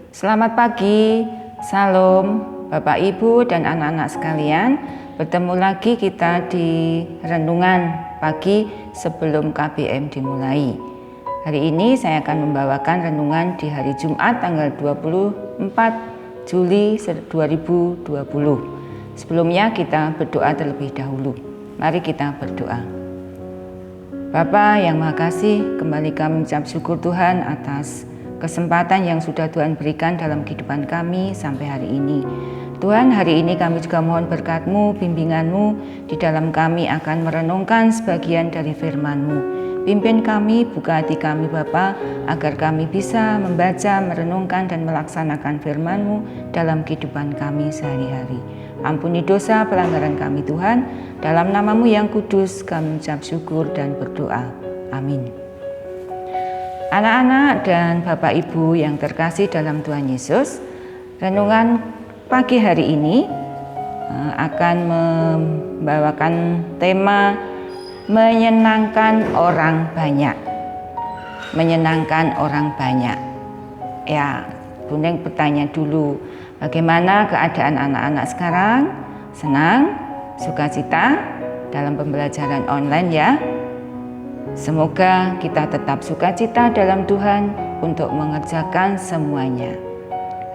Selamat pagi, salam Bapak Ibu dan anak-anak sekalian. Bertemu lagi kita di renungan pagi sebelum KBM dimulai. Hari ini saya akan membawakan renungan di hari Jumat tanggal 24 Juli 2020. Sebelumnya kita berdoa terlebih dahulu. Mari kita berdoa. Bapa yang Maha Kasih, kembali kami mengucap syukur Tuhan atas kesempatan yang sudah Tuhan berikan dalam kehidupan kami sampai hari ini. Tuhan, hari ini kami juga mohon berkat-Mu, bimbingan-Mu di dalam kami akan merenungkan sebagian dari firman-Mu. Pimpin kami, buka hati kami Bapa, agar kami bisa membaca, merenungkan dan melaksanakan firman-Mu dalam kehidupan kami sehari-hari. Ampuni dosa pelanggaran kami Tuhan, dalam nama-Mu yang kudus kami mengucap syukur dan berdoa. Amin. Anak-anak dan Bapak Ibu yang terkasih dalam Tuhan Yesus, renungan pagi hari ini akan membawakan tema menyenangkan orang banyak. Menyenangkan orang banyak. Ya, Bundeng bertanya dulu, bagaimana keadaan anak-anak sekarang? Senang? Sukacita dalam pembelajaran online ya? Semoga kita tetap sukacita dalam Tuhan untuk mengerjakan semuanya.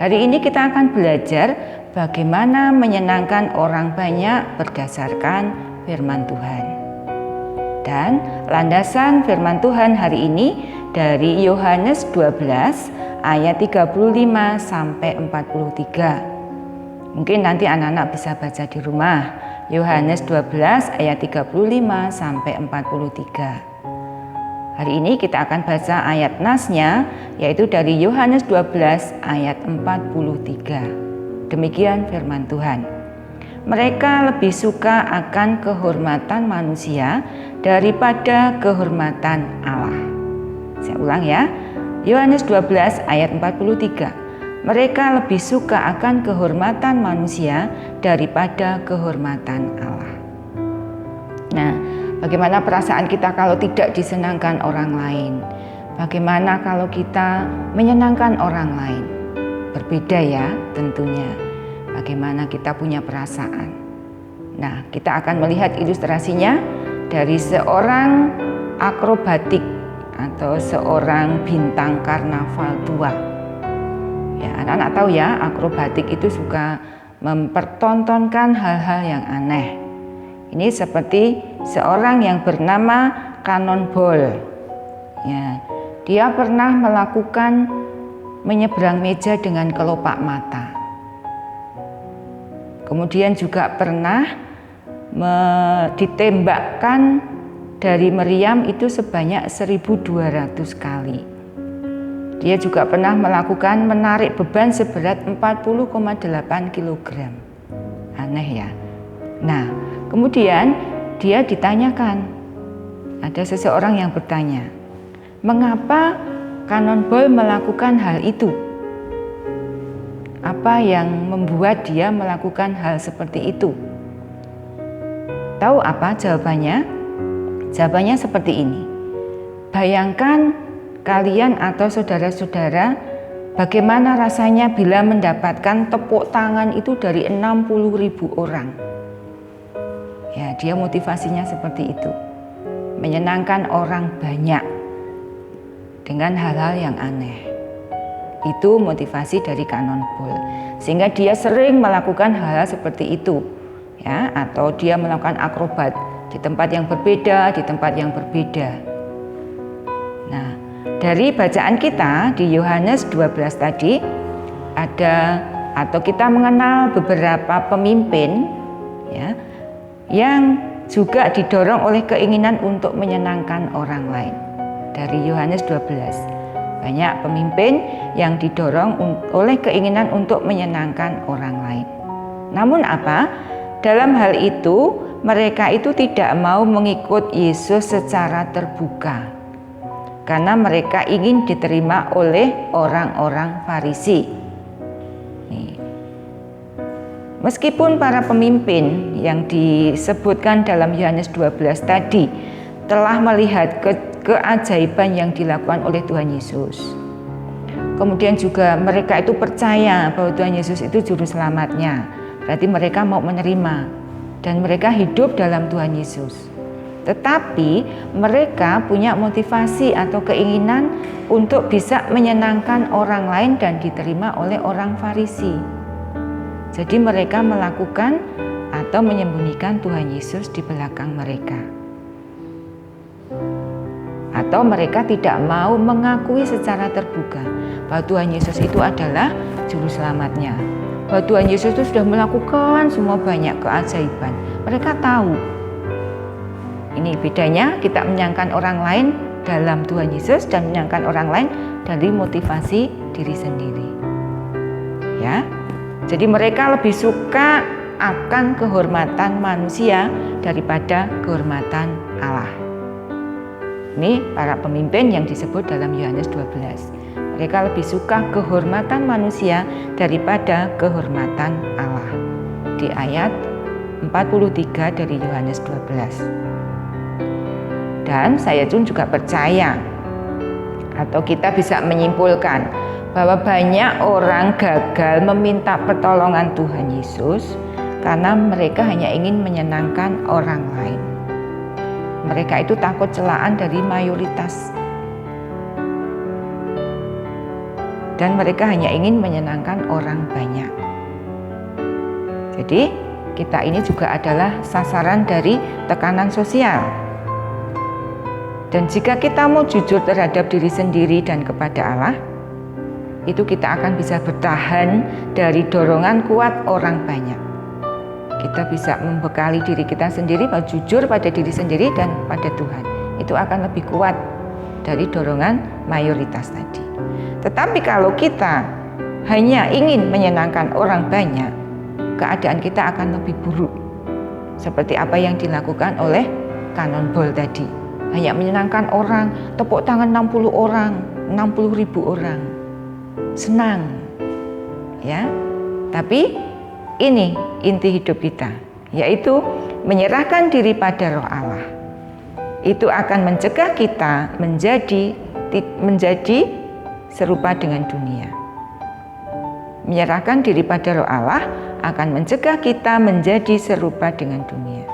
Hari ini kita akan belajar bagaimana menyenangkan orang banyak berdasarkan firman Tuhan. Dan landasan firman Tuhan hari ini dari Yohanes 12 ayat 35 sampai 43. Mungkin nanti anak-anak bisa baca di rumah. Yohanes 12 ayat 35 sampai 43. Hari ini kita akan baca ayat nasnya, yaitu dari Yohanes 12 ayat 43. Demikian firman Tuhan. Mereka lebih suka akan kehormatan manusia daripada kehormatan Allah. Saya ulang ya. Yohanes 12 ayat 43. Mereka lebih suka akan kehormatan manusia daripada kehormatan Allah. Nah, bagaimana perasaan kita kalau tidak disenangkan orang lain? Bagaimana kalau kita menyenangkan orang lain? Berbeda ya tentunya. Bagaimana kita punya perasaan. Nah, kita akan melihat ilustrasinya dari seorang akrobatik atau seorang bintang karnaval tua. Ya, anak-anak tahu ya, akrobatik itu suka mempertontonkan hal-hal yang aneh. Ini seperti seorang yang bernama Cannonball. Ya, dia pernah melakukan menyeberang meja dengan kelopak mata. Kemudian juga pernah ditembakkan dari meriam itu sebanyak 1.200 kali. Dia juga pernah melakukan menarik beban seberat 40,8 kg. Aneh ya. Nah, kemudian dia ditanyakan, ada seseorang yang bertanya, mengapa Cannonball melakukan hal itu? Apa yang membuat dia melakukan hal seperti itu? Tahu apa jawabannya? Jawabannya seperti ini. Bayangkan kalian atau saudara-saudara bagaimana rasanya bila mendapatkan tepuk tangan itu dari 60.000 orang. Ya, dia motivasinya seperti itu. Menyenangkan orang banyak dengan hal-hal yang aneh. Itu motivasi dari Cannonball. Sehingga dia sering melakukan hal-hal seperti itu. Ya, atau dia melakukan akrobat di tempat yang berbeda, di tempat yang berbeda. Nah, dari bacaan kita di Yohanes 12 tadi ada atau kita mengenal beberapa pemimpin ya, yang juga didorong oleh keinginan untuk menyenangkan orang lain. Dari Yohanes 12, banyak pemimpin yang didorong oleh keinginan untuk menyenangkan orang lain. Namun apa? Dalam hal itu, mereka itu tidak mau mengikut Yesus secara terbuka. Karena mereka ingin diterima oleh orang-orang Farisi. Meskipun para pemimpin yang disebutkan dalam Yohanes 12 tadi telah melihat keajaiban yang dilakukan oleh Tuhan Yesus, Kemudian juga mereka itu percaya bahwa Tuhan Yesus itu juru selamatnya. Berarti mereka mau menerima dan mereka hidup dalam Tuhan Yesus. Tetapi mereka punya motivasi atau keinginan untuk bisa menyenangkan orang lain dan diterima oleh orang Farisi. Jadi mereka melakukan atau menyembunyikan Tuhan Yesus di belakang mereka. Atau mereka tidak mau mengakui secara terbuka bahwa Tuhan Yesus itu adalah juru selamatnya. Bahwa Tuhan Yesus itu sudah melakukan semua banyak keajaiban. Mereka tahu. Ini bedanya kita menyangkan orang lain dalam Tuhan Yesus dan menyangkan orang lain dari motivasi diri sendiri. Ya. Jadi mereka lebih suka akan kehormatan manusia daripada kehormatan Allah. Ini para pemimpin yang disebut dalam Yohanes 12. Mereka lebih suka kehormatan manusia daripada kehormatan Allah. Di ayat 43 dari Yohanes 12. Dan saya juga percaya atau kita bisa menyimpulkan bahwa banyak orang gagal meminta pertolongan Tuhan Yesus karena mereka hanya ingin menyenangkan orang lain. Mereka itu takut celaan dari mayoritas. Dan mereka hanya ingin menyenangkan orang banyak. Jadi, kita ini juga adalah sasaran dari tekanan sosial. Dan jika kita mau jujur terhadap diri sendiri dan kepada Allah, itu kita akan bisa bertahan dari dorongan kuat orang banyak. Kita bisa membekali diri kita sendiri bahwa jujur pada diri sendiri dan pada Tuhan. Itu akan lebih kuat dari dorongan mayoritas tadi. Tetapi kalau kita hanya ingin menyenangkan orang banyak, keadaan kita akan lebih buruk. Seperti apa yang dilakukan oleh Cannonball tadi. Hanya menyenangkan orang, tepuk tangan 60 orang, 60.000 orang. Senang. Ya. Tapi ini inti hidup kita, yaitu menyerahkan diri pada Roh Allah. Itu akan mencegah kita menjadi serupa dengan dunia. Menyerahkan diri pada Roh Allah akan mencegah kita menjadi serupa dengan dunia.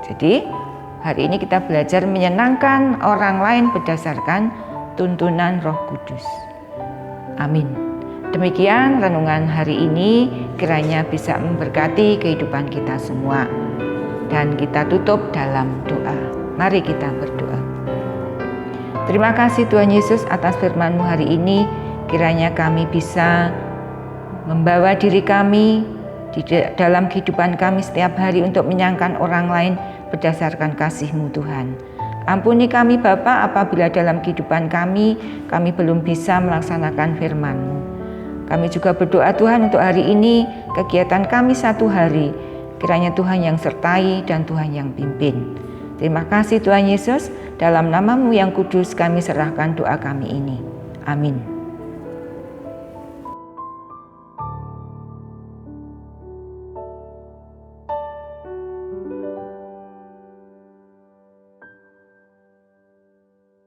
Jadi, hari ini kita belajar menyenangkan orang lain berdasarkan tuntunan Roh Kudus. Amin. Demikian renungan hari ini, kiranya bisa memberkati kehidupan kita semua. Dan kita tutup dalam doa. Mari kita berdoa. Terima kasih Tuhan Yesus atas firman-Mu hari ini. Kiranya kami bisa membawa diri kami di dalam kehidupan kami setiap hari untuk menyenangkan orang lain berdasarkan kasih-Mu Tuhan. Ampuni kami Bapa apabila dalam kehidupan kami belum bisa melaksanakan firman-Mu. Kami juga berdoa Tuhan untuk hari ini, kegiatan kami satu hari. Kiranya Tuhan yang sertai dan Tuhan yang pimpin. Terima kasih Tuhan Yesus, dalam nama-Mu yang kudus kami serahkan doa kami ini. Amin.